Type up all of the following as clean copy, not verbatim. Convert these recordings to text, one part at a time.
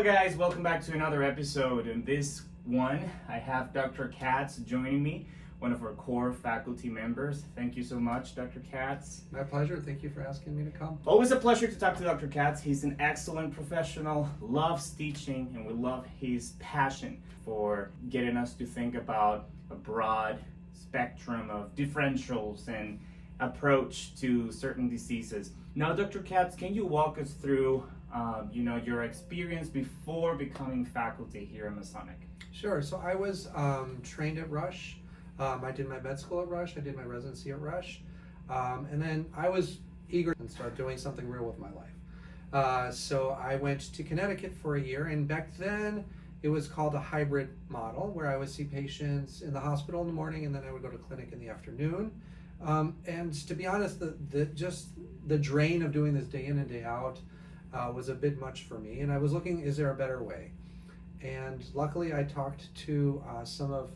guys, welcome back to another episode. In this one, I have Dr. Katz joining me, one of our core faculty members. Thank you so much, Dr. Katz. My pleasure. Thank you for asking me to come. Always a pleasure to talk to Dr. Katz. He's an excellent professional, loves teaching, and we love his passion for getting us to think about a broad spectrum of differentials and approach to certain diseases. Now, Dr. Katz, can you walk us through your experience before becoming faculty here at Masonic? Sure. So I was trained at Rush. I did my med school at Rush. I did my residency at Rush. And then I was eager to start doing something real with my life. So I went to Connecticut for a year, and back then it was called a hybrid model, where I would see patients in the hospital in the morning, and then I would go to clinic in the afternoon. And to be honest, the drain of doing this day in and day out was a bit much for me, and I was looking, is there a better way? And luckily I talked to some of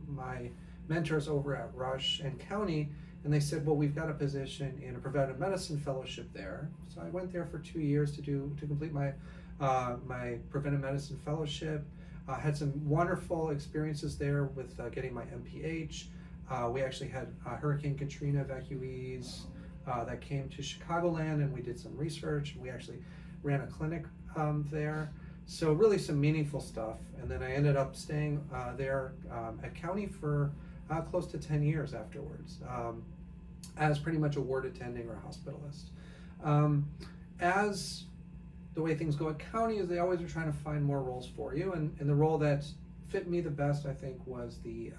my mentors over at Rush and County, and they said, well, we've got a position in a preventive medicine fellowship there. So I went there for 2 years to complete my my preventive medicine fellowship. Had some wonderful experiences there with getting my MPH. We actually had Hurricane Katrina evacuees that came to Chicagoland, and we did some research. We actually ran a clinic there. So really some meaningful stuff. And then I ended up staying there at County for close to 10 years afterwards, as pretty much a ward attending or a hospitalist. As the way things go at County is they always are trying to find more roles for you. And the role that fit me the best, I think, was the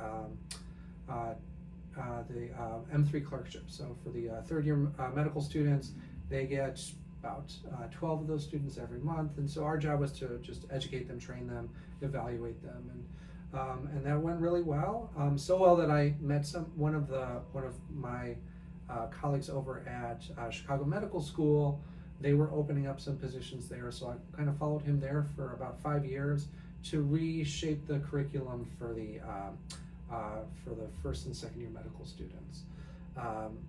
M3 clerkship. So for the third year medical students, they get about 12 of those students every month, and so our job was to just educate them, train them, evaluate them, and that went really well. So well that I met one of my colleagues over at Chicago Medical School. They were opening up some positions there, so I kind of followed him there for about 5 years to reshape the curriculum for the first and second year medical students,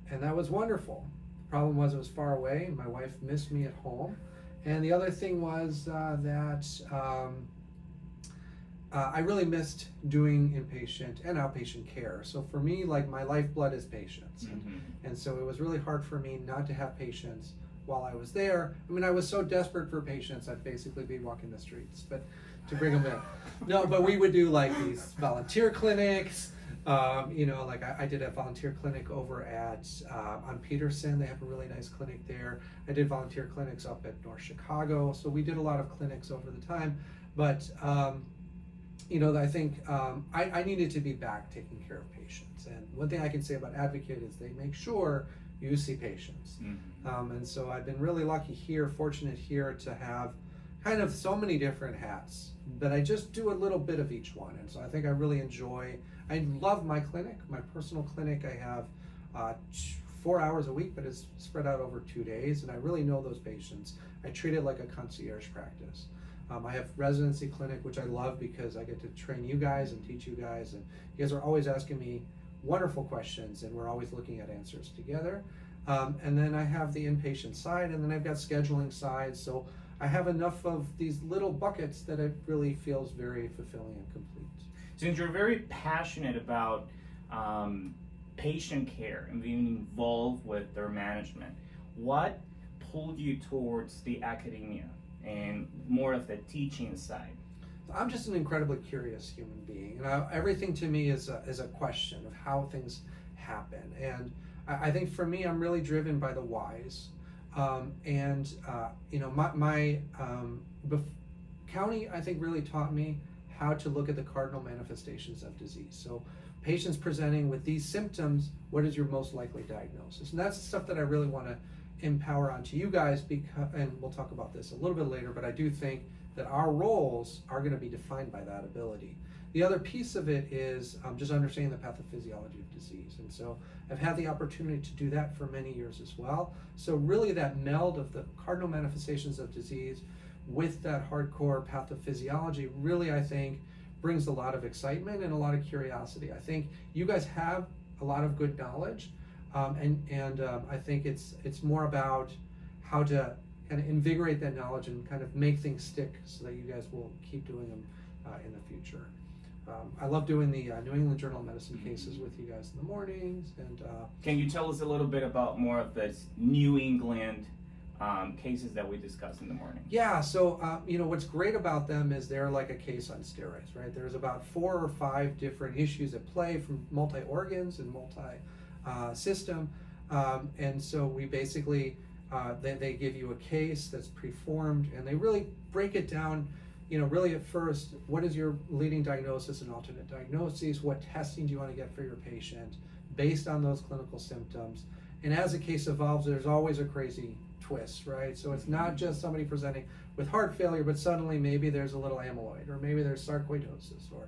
and that was wonderful. Problem was it was far away, and my wife missed me at home. And the other thing was that I really missed doing inpatient and outpatient care. So for me, like, my lifeblood is patients. And so it was really hard for me not to have patients while I was there. I mean, I was so desperate for patients, I'd basically be walking the streets, but to bring them in. No, but we would do like these volunteer clinics. Like I did a volunteer clinic over at on Peterson. They have a really nice clinic there. I did volunteer clinics up at North Chicago. So we did a lot of clinics over the time. But I think I needed to be back taking care of patients. And one thing I can say about Advocate is they make sure you see patients. And so I've been really lucky here, fortunate here to have kind of so many different hats, but I just do a little bit of each one. And so I think I really I love my clinic, my personal clinic. I have 4 hours a week, but it's spread out over 2 days, and I really know those patients. I treat it like a concierge practice. I have residency clinic, which I love because I get to train you guys and teach you guys, and you guys are always asking me wonderful questions, and we're always looking at answers together. And then I have the inpatient side, and then I've got scheduling side. So I have enough of these little buckets that it really feels very fulfilling and complete. Since you're very passionate about patient care and being involved with their management, what pulled you towards the academia and more of the teaching side? I'm just an incredibly curious human being, and everything to me is a question of how things happen. And I think for me, I'm really driven by the whys. My County, I think, really taught me how to look at the cardinal manifestations of disease. So patients presenting with these symptoms, what is your most likely diagnosis? And that's the stuff that I really want to empower onto you guys, and we'll talk about this a little bit later, but I do think that our roles are going to be defined by that ability. The other piece of it is just understanding the pathophysiology of disease. And so I've had the opportunity to do that for many years as well. So really that meld of the cardinal manifestations of disease with that hardcore pathophysiology really, I think, brings a lot of excitement and a lot of curiosity. I think you guys have a lot of good knowledge, and I think it's more about how to kind of invigorate that knowledge and kind of make things stick so that you guys will keep doing them in the future. I love doing the New England Journal of Medicine cases with you guys in the mornings. And can you tell us a little bit about more of the New England cases that we discuss in the morning? Yeah, so what's great about them is they're like a case on steroids, right? There's about 4 or 5 different issues at play from multi-organs and multi-system, and so we basically they give you a case that's preformed, and they really break it down. Really at first, what is your leading diagnosis and alternate diagnoses? What testing do you want to get for your patient based on those clinical symptoms? And as the case evolves, there's always a crazy twist, right? So it's not just somebody presenting with heart failure, but suddenly maybe there's a little amyloid, or maybe there's sarcoidosis, or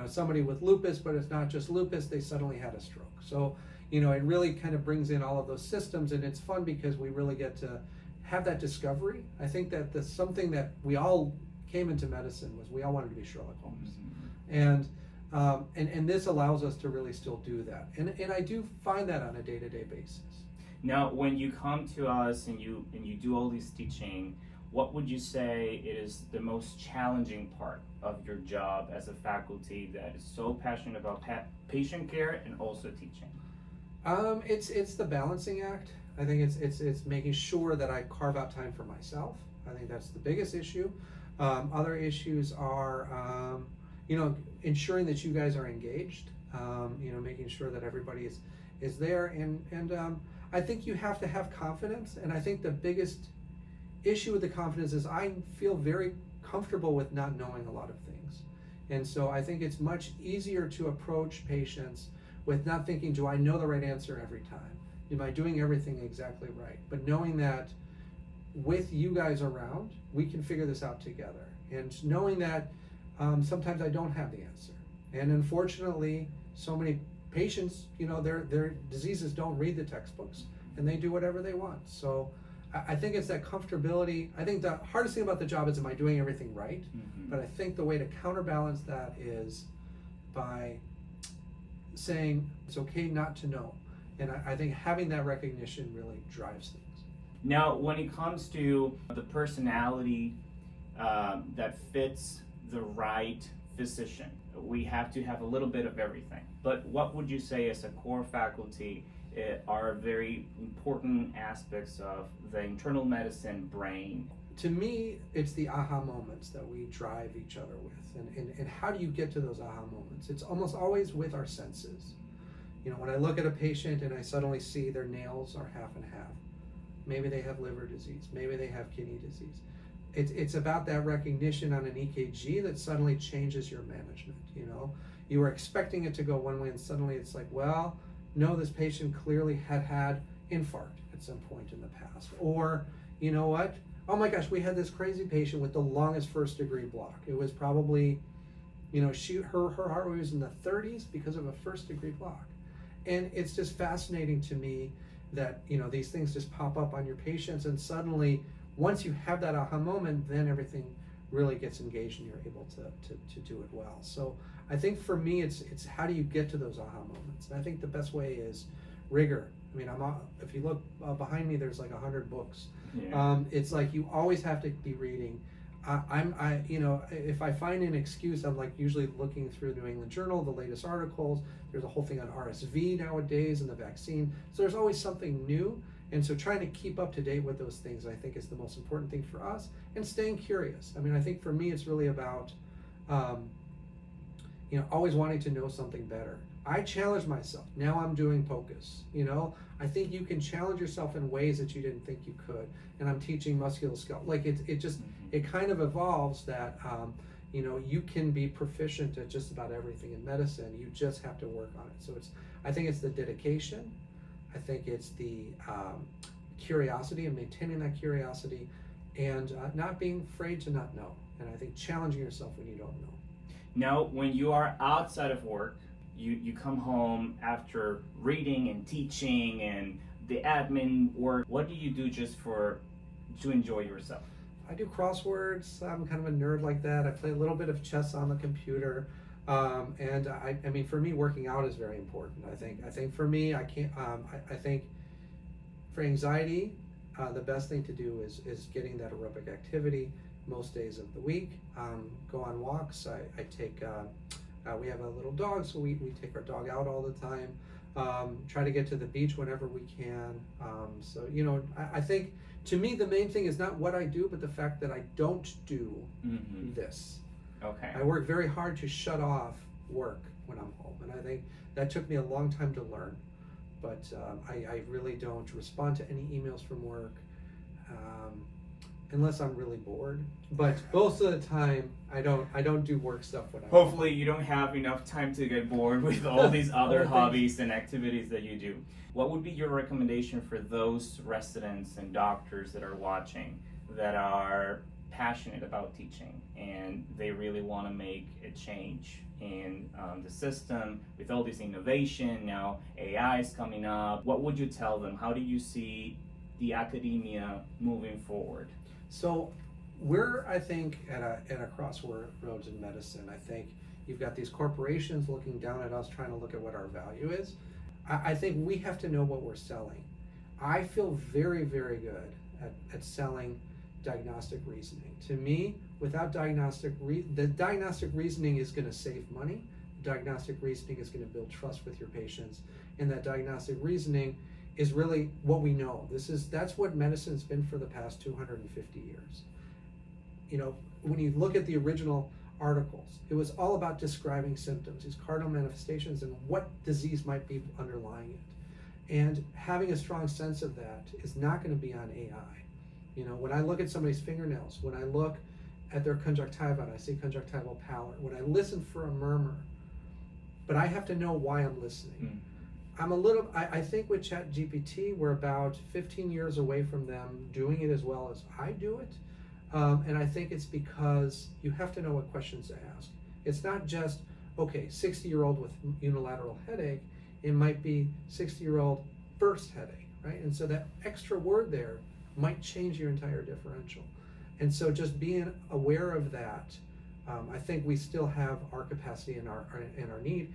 somebody with lupus, but it's not just lupus, they suddenly had a stroke. So it really kind of brings in all of those systems, and it's fun because we really get to have that discovery. I think that the something that we all came into medicine was we all wanted to be Sherlock Holmes, and this allows us to really still do that, and I do find that on a day-to-day basis. Now, when you come to us and you do all this teaching, what would you say is the most challenging part of your job as a faculty that is so passionate about patient care and also teaching? It's the balancing act. I think it's making sure that I carve out time for myself. I think that's the biggest issue. Other issues are, ensuring that you guys are engaged. Making sure that everybody is there, and I think you have to have confidence. And I think the biggest issue with the confidence is I feel very comfortable with not knowing a lot of things, and so I think it's much easier to approach patients with not thinking, do I know the right answer every time? Am I doing everything exactly right? But knowing that with you guys around, we can figure this out together. And knowing that sometimes I don't have the answer. And unfortunately, so many patients, their diseases don't read the textbooks, and they do whatever they want. So I think it's that comfortability. I think the hardest thing about the job is, am I doing everything right? Mm-hmm. But I think the way to counterbalance that is by saying it's okay not to know. And I think having that recognition really drives things. Now, when it comes to the personality that fits the right physician, we have to have a little bit of everything. But what would you say as a core faculty are very important aspects of the internal medicine brain? To me, it's the aha moments that we drive each other with. And how do you get to those aha moments? It's almost always with our senses. When I look at a patient and I suddenly see their nails are half and half, maybe they have liver disease, maybe they have kidney disease. It's about that recognition on an EKG that suddenly changes your management. You were expecting it to go one way, and suddenly it's like, well, no, this patient clearly had infarct at some point in the past. Or, you know what? Oh my gosh, we had this crazy patient with the longest first-degree block. It was probably, her heart rate was in the 30s because of a first-degree block. And it's just fascinating to me that these things just pop up on your patients, and suddenly once you have that aha moment, then everything really gets engaged and you're able to do it well. So I think for me, it's how do you get to those aha moments? And I think the best way is rigor. I mean, if you look behind me, there's like 100 books. Yeah. It's like you always have to be reading. If I find an excuse, I'm like usually looking through New England Journal, the latest articles. There's a whole thing on RSV nowadays and the vaccine. So there's always something new. And so trying to keep up to date with those things, I think, is the most important thing for us, and staying curious. I mean, I think for me, it's really about, always wanting to know something better. I challenge myself. Now I'm doing POCUS. I think you can challenge yourself in ways that you didn't think you could. And I'm teaching musculoskeletal. Like it kind of evolves that, you can be proficient at just about everything in medicine. You just have to work on it. So I think it's the dedication. I think it's the curiosity and maintaining that curiosity, and not being afraid to not know. And I think challenging yourself when you don't know. Now, when you are outside of work, you come home after reading and teaching and the admin work. What do you do just to enjoy yourself? I do crosswords. I'm kind of a nerd like that. I play a little bit of chess on the computer. And I mean, for me, working out is very important. I think for me, I think for anxiety, the best thing to do is getting that aerobic activity most days of the week. Go on walks. I take, we have a little dog, so we take our dog out all the time. Try to get to the beach whenever we can. So, you know, I think to me the main thing is not what I do, but the fact that I don't do this. Okay. I work very hard to shut off work when I'm home, and I think that took me a long time to learn. But I really don't respond to any emails from work unless I'm really bored. But most of the time, I don't do work stuff when I'm Hopefully you don't have enough time to get bored with all these other hobbies and activities that you do. What would be your recommendation for those residents and doctors that are watching that are passionate about teaching and they really want to make a change in the system with all this innovation? Now AI is coming up. What would you tell them? How do you see the academia moving forward? So we're, I think, at a crossroads in medicine. I think you've got these corporations looking down at us, trying to look at what our value is. I think we have to know what we're selling. I feel very, very good at selling diagnostic reasoning. To me, without the diagnostic reasoning is going to save money. Diagnostic reasoning is going to build trust with your patients, and that diagnostic reasoning is really what we know. That's what medicine's been for the past 250 years. You know, when you look at the original articles, it was all about describing symptoms, these cardinal manifestations, and what disease might be underlying it. And having a strong sense of that is not going to be on AI. You know, when I look at somebody's fingernails, when I look at their conjunctiva and I see conjunctival pallor, when I listen for a murmur, but I have to know why I'm listening. I think with ChatGPT, we're about 15 years away from them doing it as well as I do it. And I think it's because you have to know what questions to ask. It's not just, okay, 60-year-old with unilateral headache. It might be 60-year-old first headache, right? And so that extra word there might change your entire differential. And so just being aware of that, I think we still have our capacity and our need.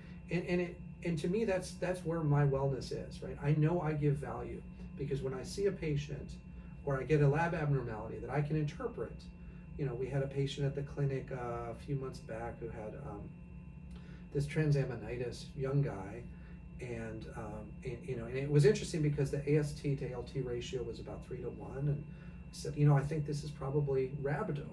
And to me, that's where my wellness is, right? I know I give value because when I see a patient or I get a lab abnormality that I can interpret. You know, we had a patient at the clinic a few months back who had this transaminitis, young guy, and you know, and it was interesting because the AST to ALT ratio was about 3 to 1, and I said, you know, I think this is probably rhabdo.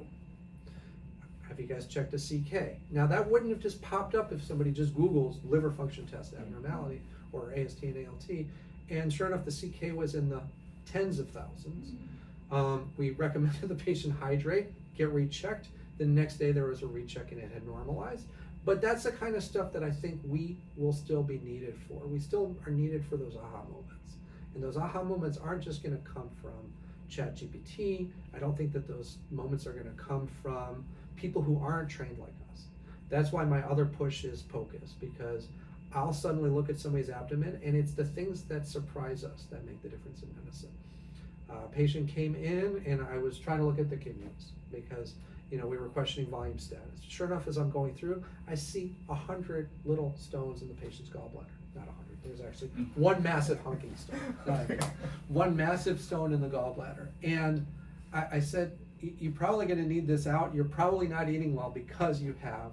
Have you guys checked a CK? Now that wouldn't have just popped up if somebody just Googles liver function test abnormality or AST and ALT, and sure enough, the CK was in the tens of thousands. We recommended the patient hydrate, get rechecked. The next day there was a recheck and it had normalized. But that's the kind of stuff that I think we will still be needed for. We still are needed for those aha moments. And those aha moments aren't just going to come from ChatGPT. I don't think that those moments are going to come from people who aren't trained like us. That's why my other push is POCUS, because I'll suddenly look at somebody's abdomen and it's the things that surprise us that make the difference in medicine. A patient came in and I was trying to look at the kidneys because, you know, we were questioning volume status. Sure enough, as I'm going through, I see 100 little stones in the patient's gallbladder. Not 100, there's actually one massive hunking stone. One massive stone in the gallbladder. And I said, you're probably going to need this out. You're probably not eating well because you have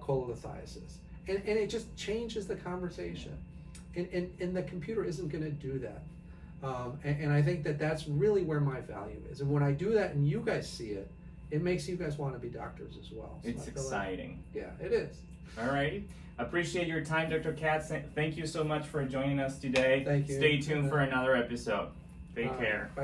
cholelithiasis. And it just changes the conversation. And the computer isn't going to do that. And I think that that's really where my value is. And when I do that and you guys see it, it makes you guys want to be doctors as well. So it's exciting. Like, yeah, it is. All right. Appreciate your time, Dr. Katz. Thank you so much for joining us today. Thank you. Stay tuned for another episode. Take care. Bye.